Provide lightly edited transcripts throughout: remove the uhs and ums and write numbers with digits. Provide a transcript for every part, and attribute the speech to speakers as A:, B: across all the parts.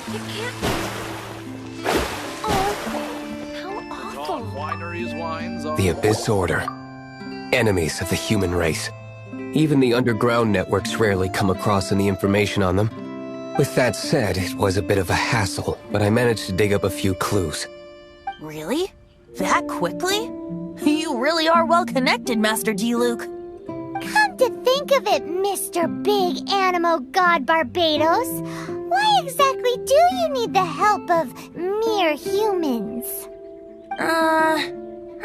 A: It can't be. Oh, how awful.
B: The Abyss Order. Enemies of the human race. Even the underground networks rarely come across any information on them. With that said, it was a bit of a hassle, but I managed to dig up a few clues.
C: Really? That quickly? You really are well connected, Master D-Luke.
D: Come to think of it, Mr. Big Animo God Barbados, why exactly do you need the help of mere humans?
C: How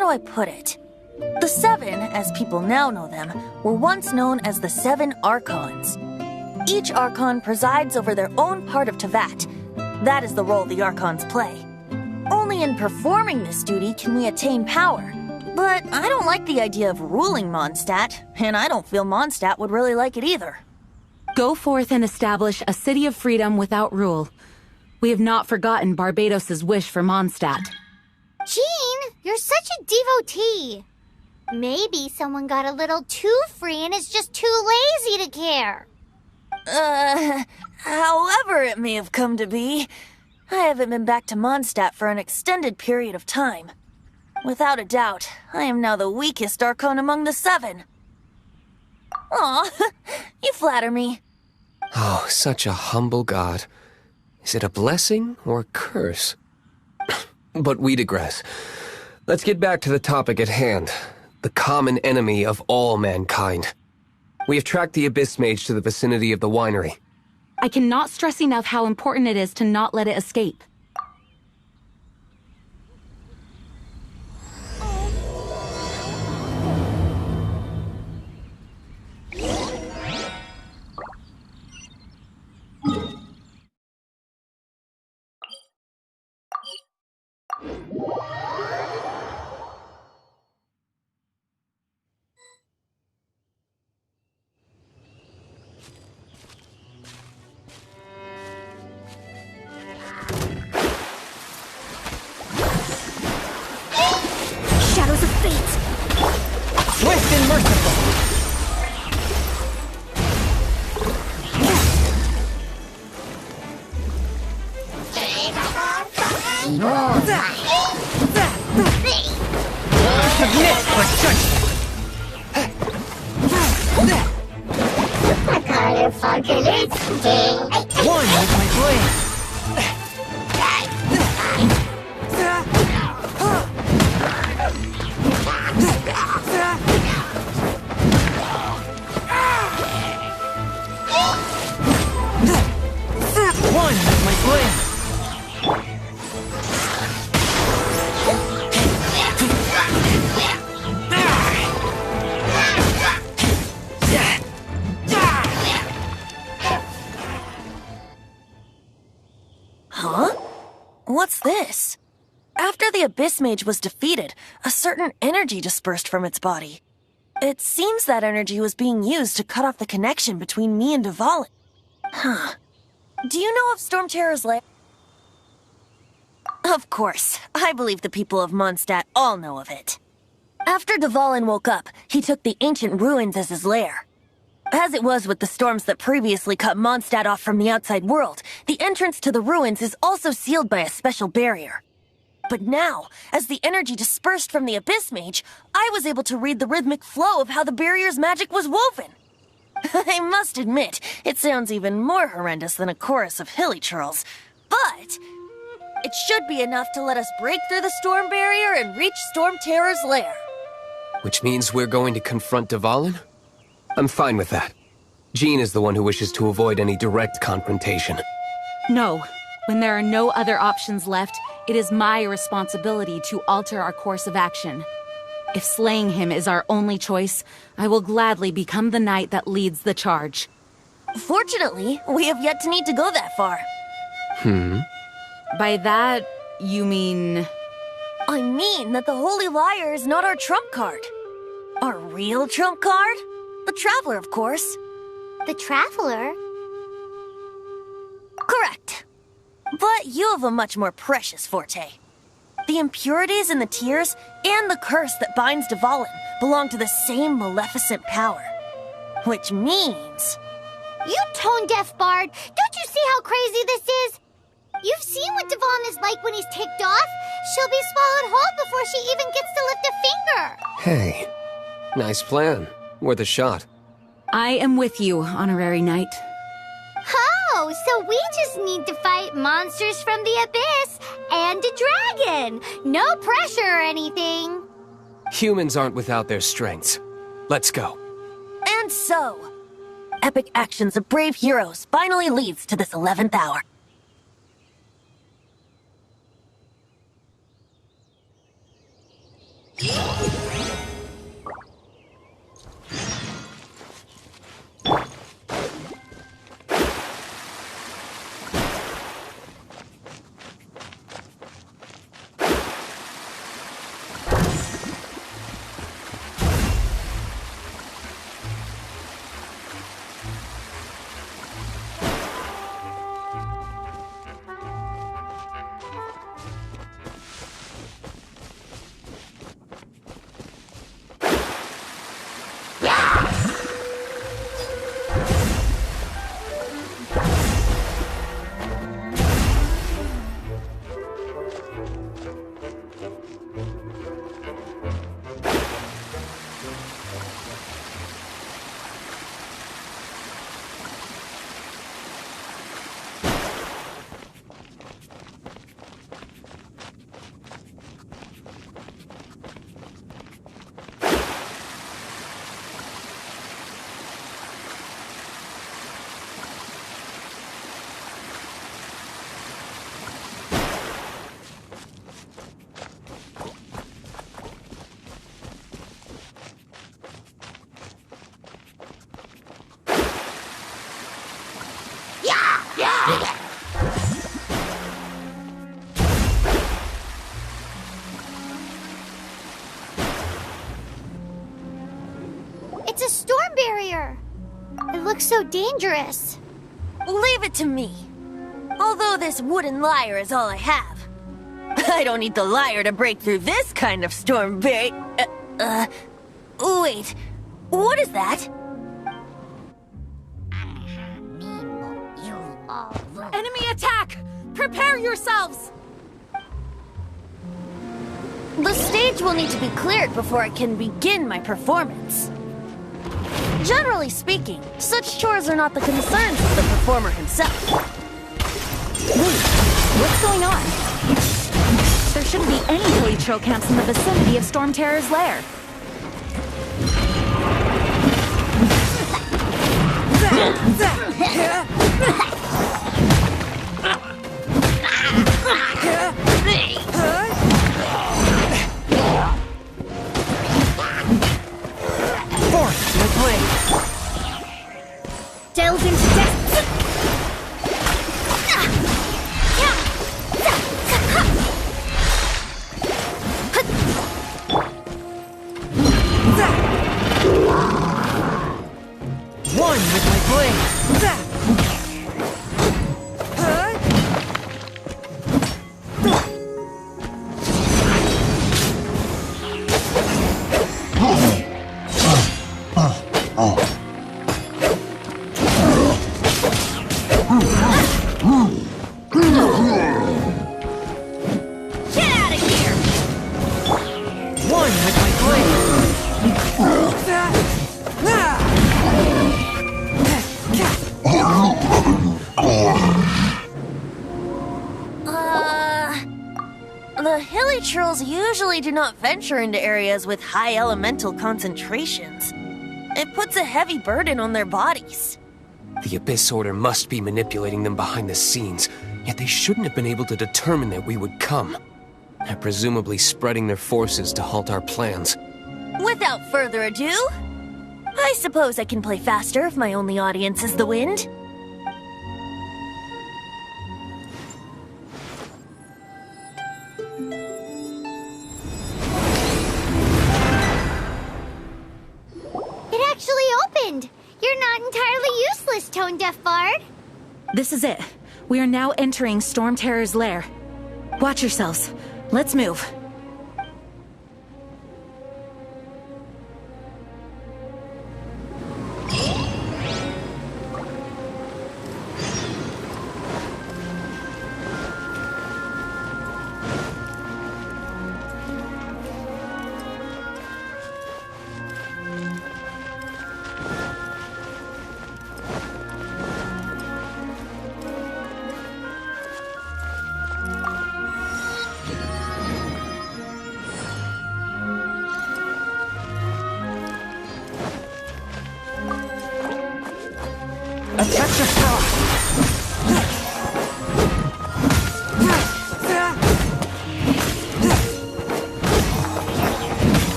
C: do I put it? The Seven, as people now know them, were once known as the Seven Archons. Each Archon presides over their own part of Teyvat. That is the role the Archons play. Only in performing this duty can we attain power. But I don't like the idea of ruling Mondstadt, and I don't feel Mondstadt would really like it either.
E: Go forth and establish a city of freedom without rule. We have not forgotten Barbados's wish for Mondstadt.
D: Jean, you're such a devotee. Maybe someone got a little too free and is just too lazy to care.
C: However it may have come to be, I haven't been back to Mondstadt for an extended period of time. Without a doubt, I am now the weakest Archon among the Seven. Aw, you flatter me.
B: Oh, such a humble god. Is it a blessing or a curse? But we digress. Let's get back to the topic at hand. The common enemy of all mankind. We have tracked the Abyss Mage to the vicinity of the winery.
E: I cannot stress enough how important it is to not let it escape.
D: Shadows of fate!
F: Swift and merciful! Submit for judgment! One with my blade! One with my blade!
C: Huh? What's this? After the Abyss Mage was defeated, a certain energy dispersed from its body. It seems that energy was being used to cut off the connection between me and Dvalin. Huh. Do you know of Storm Terror's lair? Of course. I believe the people of Mondstadt all know of it. After Dvalin woke up, he took the ancient ruins as his lair. As it was with the storms that previously cut Mondstadt off from the outside world, the entrance to the ruins is also sealed by a special barrier. But now, as the energy dispersed from the Abyss Mage, I was able to read the rhythmic flow of how the barrier's magic was woven. I must admit, it sounds even more horrendous than a chorus of hilly churls, but it should be enough to let us break through the storm barrier and reach Storm Terror's lair.
B: Which means we're going to confront Dvalin? I'm fine with that. Jean is the one who wishes to avoid any direct confrontation.
E: No. When there are no other options left, it is my responsibility to alter our course of action. If slaying him is our only choice, I will gladly become the knight that leads the charge.
C: Fortunately, we have yet to need to go that far.
E: By that, you mean...
C: I mean that the Holy Liar is not our trump card. Our real trump card? The Traveler, of course.
D: The Traveler?
C: Correct. But you have a much more precious forte. The impurities in the tears and the curse that binds Dvalin belong to the same maleficent power. Which means...
D: You tone-deaf bard! Don't you see how crazy this is? is like when he's ticked off, she'll be swallowed whole before she even gets to lift a finger.
B: Hey, nice plan. Worth a shot.
E: I am with you, Honorary Knight.
D: Oh, so we just need to fight monsters from the abyss and a dragon. No pressure or anything.
B: Humans aren't without their strengths. Let's go.
C: And so, epic actions of brave heroes finally leads to this 11th hour.
D: It's a storm barrier. It looks so dangerous.
C: Leave it to me. Although this wooden lyre is all I have. I don't need the lyre to break through this kind of storm wait, what is that?
E: Enemy attack! Prepare yourselves!
C: The stage will need to be cleared before I can begin my performance. Generally speaking, such chores are not the concerns of the performer himself.
E: Wait, what's going on? There shouldn't be any hilly trail camps in the vicinity of Storm Terror's lair.
F: Force my blade.
D: Delve into depth.
F: One with my blade.
C: Get out of here!
F: One with my
C: The hilly trolls usually do not venture into areas with high elemental concentrations. It puts a heavy burden on their bodies.
B: The Abyss Order must be manipulating them behind the scenes, yet they shouldn't have been able to determine that we would come. They're presumably spreading their forces to halt our plans.
C: Without further ado, I suppose I can play faster if my only audience is the wind.
D: It actually opened. You're not entirely useless, Tone Deaf Bard.
E: This is it. We are now entering Storm Terror's lair. Watch yourselves. Let's move.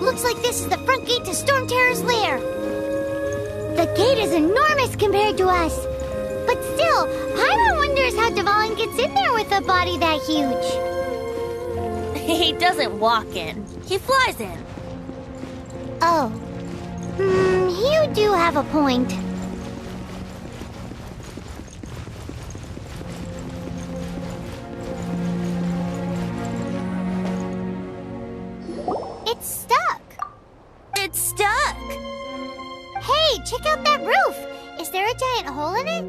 D: Looks like this is the front gate to Storm Terror's lair. The gate is enormous compared to us. But still, Paimon wonders how Dvalin gets in there with a body that huge.
C: He doesn't walk in. He flies in.
D: Oh. You do have a point. It's stuck.
C: It's stuck.
D: Hey, check out that roof. Is there a giant hole in it?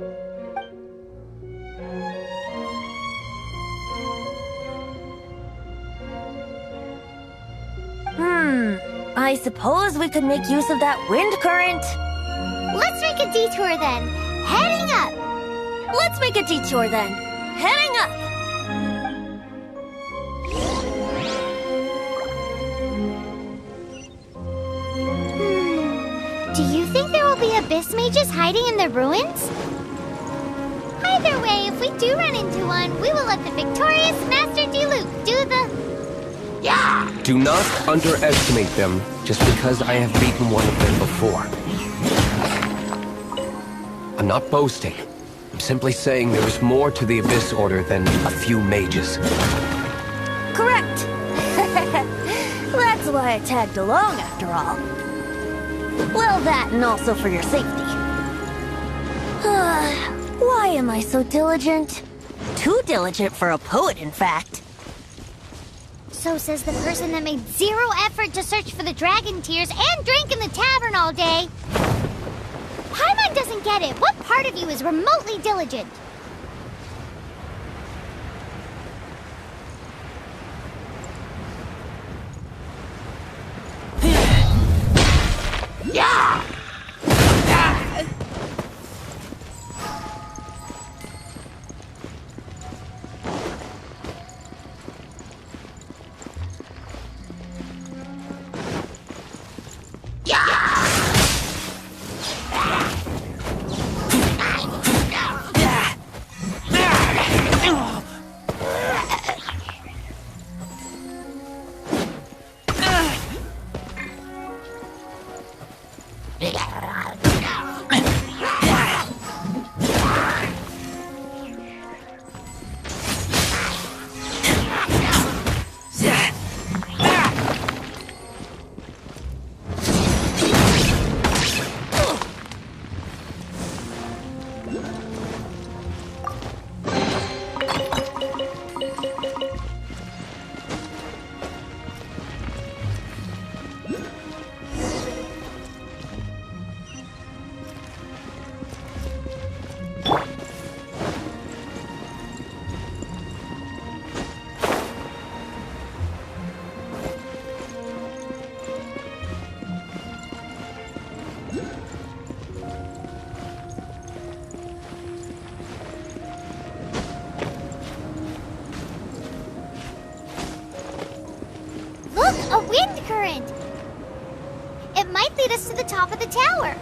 C: I suppose we could make use of that wind current.
D: Let's make a detour then. Heading up.
C: Let's make a detour then. Heading up.
D: Do you think there will be abyss mages hiding in the ruins? Either way, if we do run into one, we will let the victorious Master Diluc do the...
B: Do not underestimate them just because I have beaten one of them before. I'm not boasting. I'm simply saying there is more to the Abyss Order than a few mages.
C: Correct. That's why I tagged along after all. Well, that and also for your safety. Why am I so diligent? Too diligent for a poet, in fact.
D: So says the person that made zero effort to search for the dragon tears and drank in the tavern all day. Paimon doesn't get it. What part of you is remotely diligent? Look, a wind current! It might lead us to the top of the tower.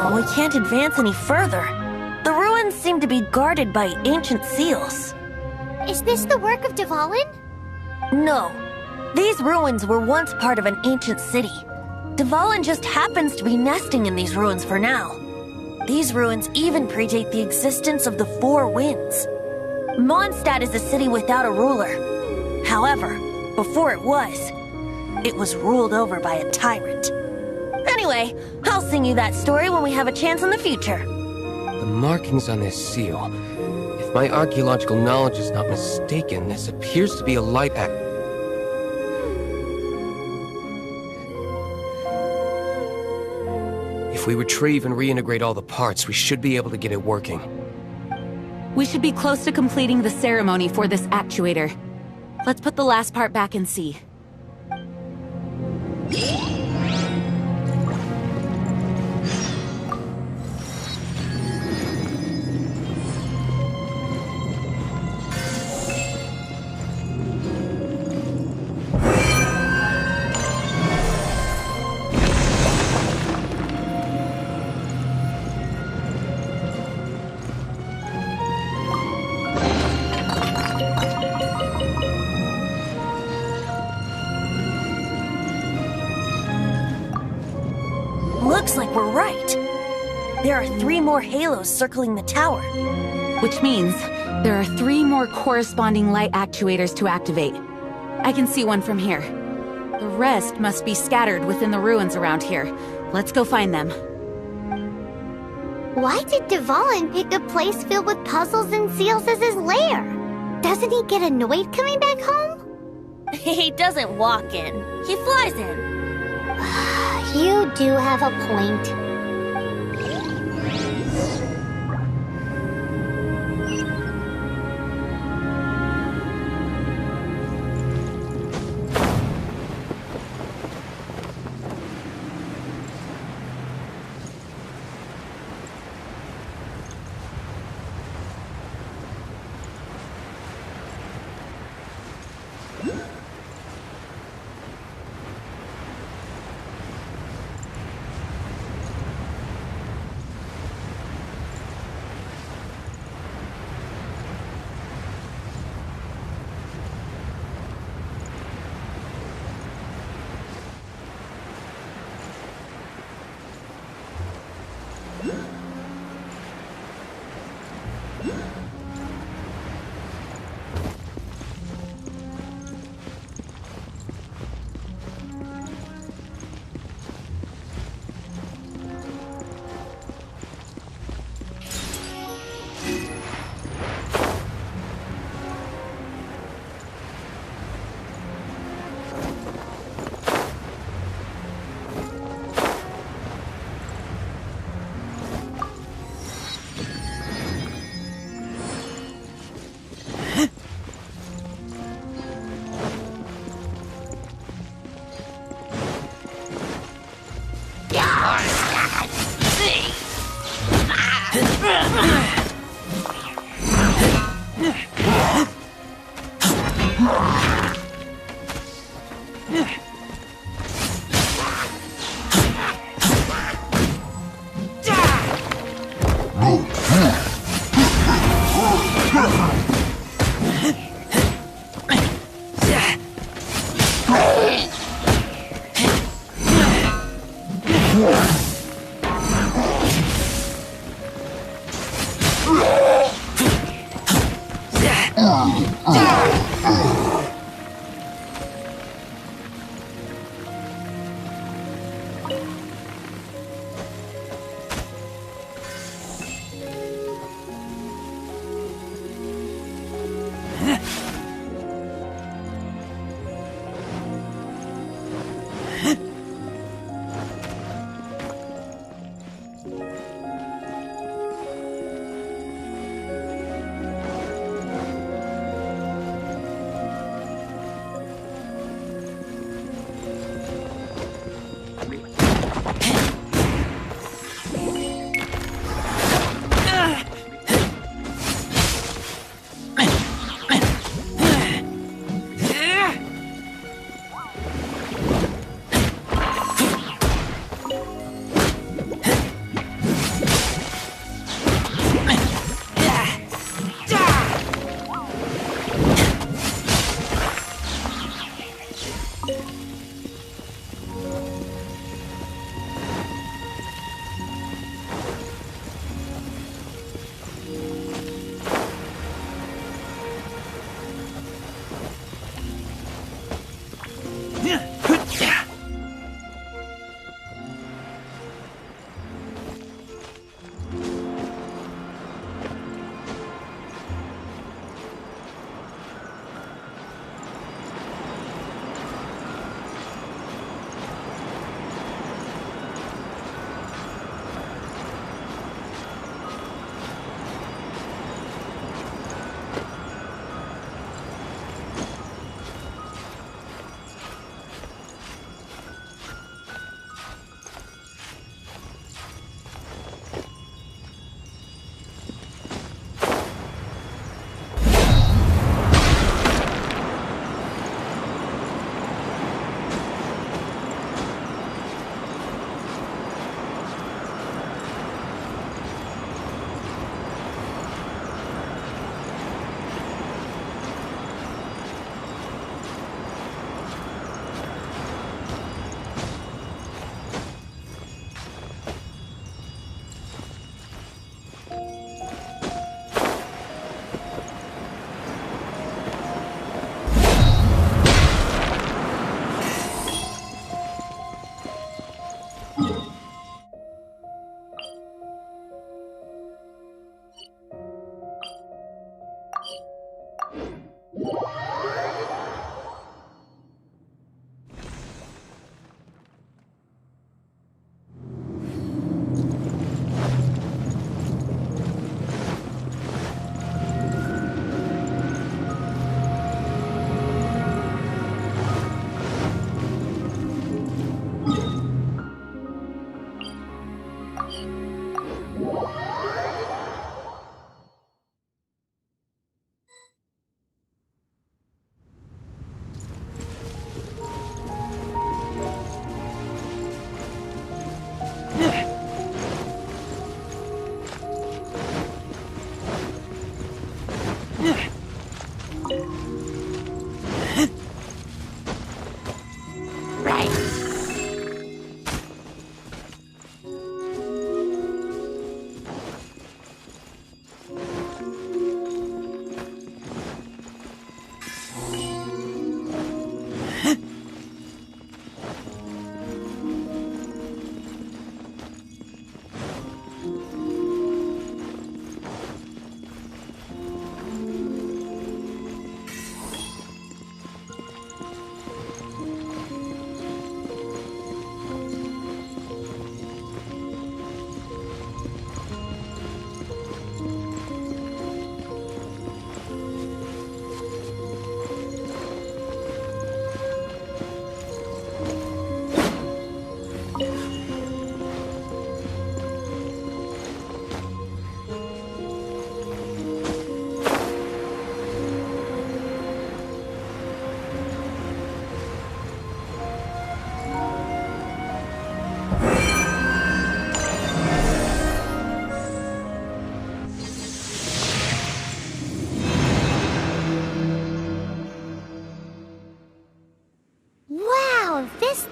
C: Oh, we can't advance any further. The ruins seem to be guarded by ancient seals.
D: Is this the work of Dvalin?
C: No. These ruins were once part of an ancient city. Dvalin just happens to be nesting in these ruins for now. These ruins even predate the existence of the Four Winds. Mondstadt is a city without a ruler. However, before it was ruled over by a tyrant. Anyway, I'll sing you that story when we have a chance in the future.
B: The markings on this seal. If my archaeological knowledge is not mistaken, this appears to be a light act. If we retrieve and reintegrate all the parts, we should be able to get it working.
E: We should be close to completing the ceremony for this actuator. Let's put the last part back and see.
C: Looks like we're right. There are 3 more halos circling the tower.
E: Which means there are 3 more corresponding light actuators to activate. I can see one from here. The rest must be scattered within the ruins around here. Let's go find them.
D: Why did Dvalin pick a place filled with puzzles and seals as his lair? Doesn't he get annoyed coming back home?
C: He doesn't walk in. He flies in.
D: You do have a point.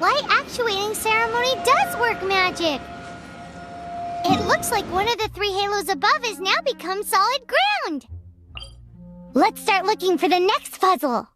D: light actuating ceremony does work magic. It looks like one of the 3 halos above has now become solid ground. Let's start looking for the next puzzle.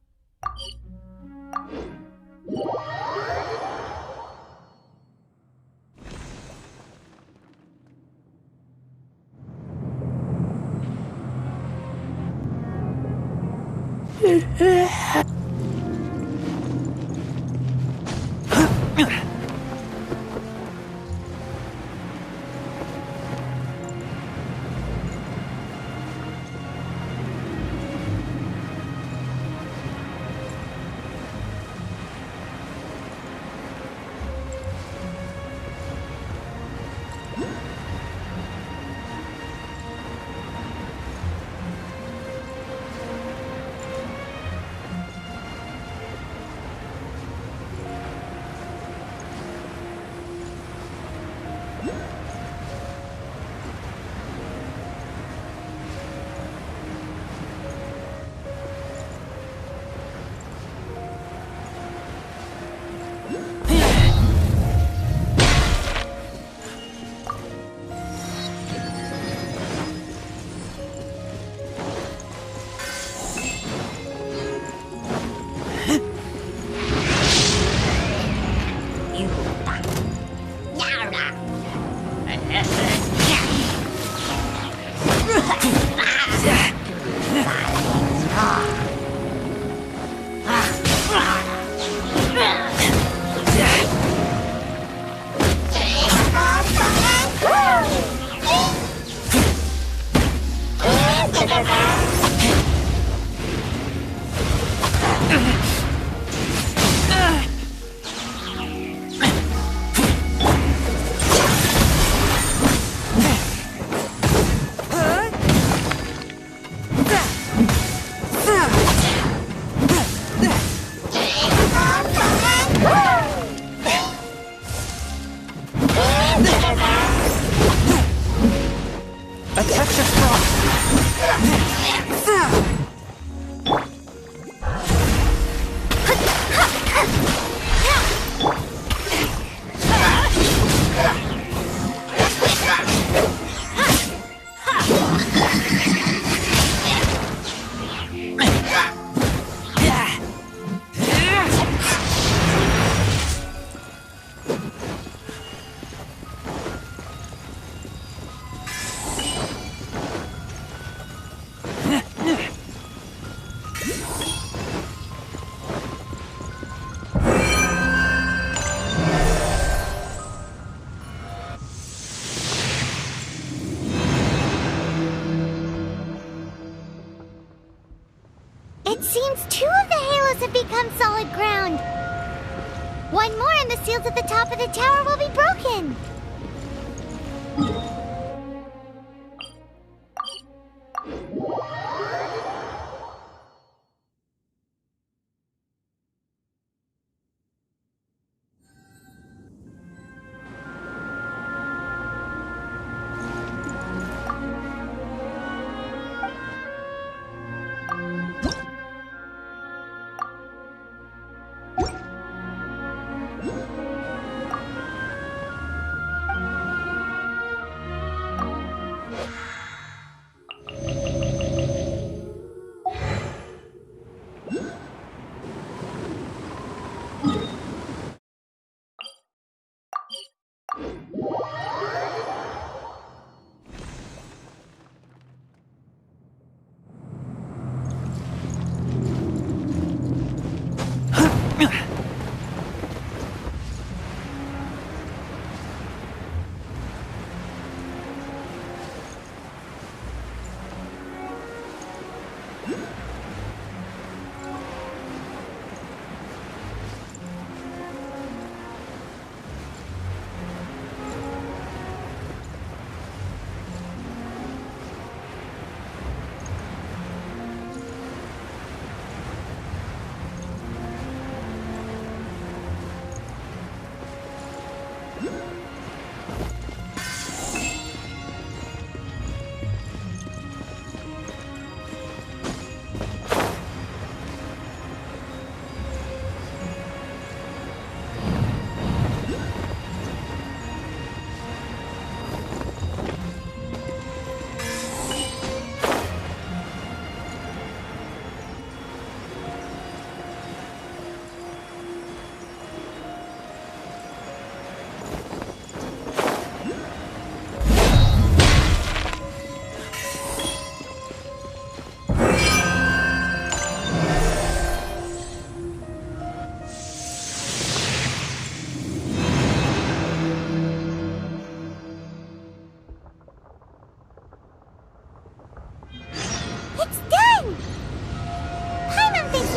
F: A touch of frost.
D: It seems 2 of the halos have become solid ground. 1 more and the seals at the top of the tower will be broken.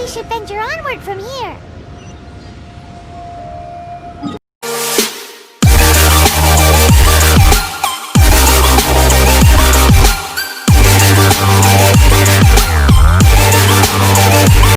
D: we should venture onward from here.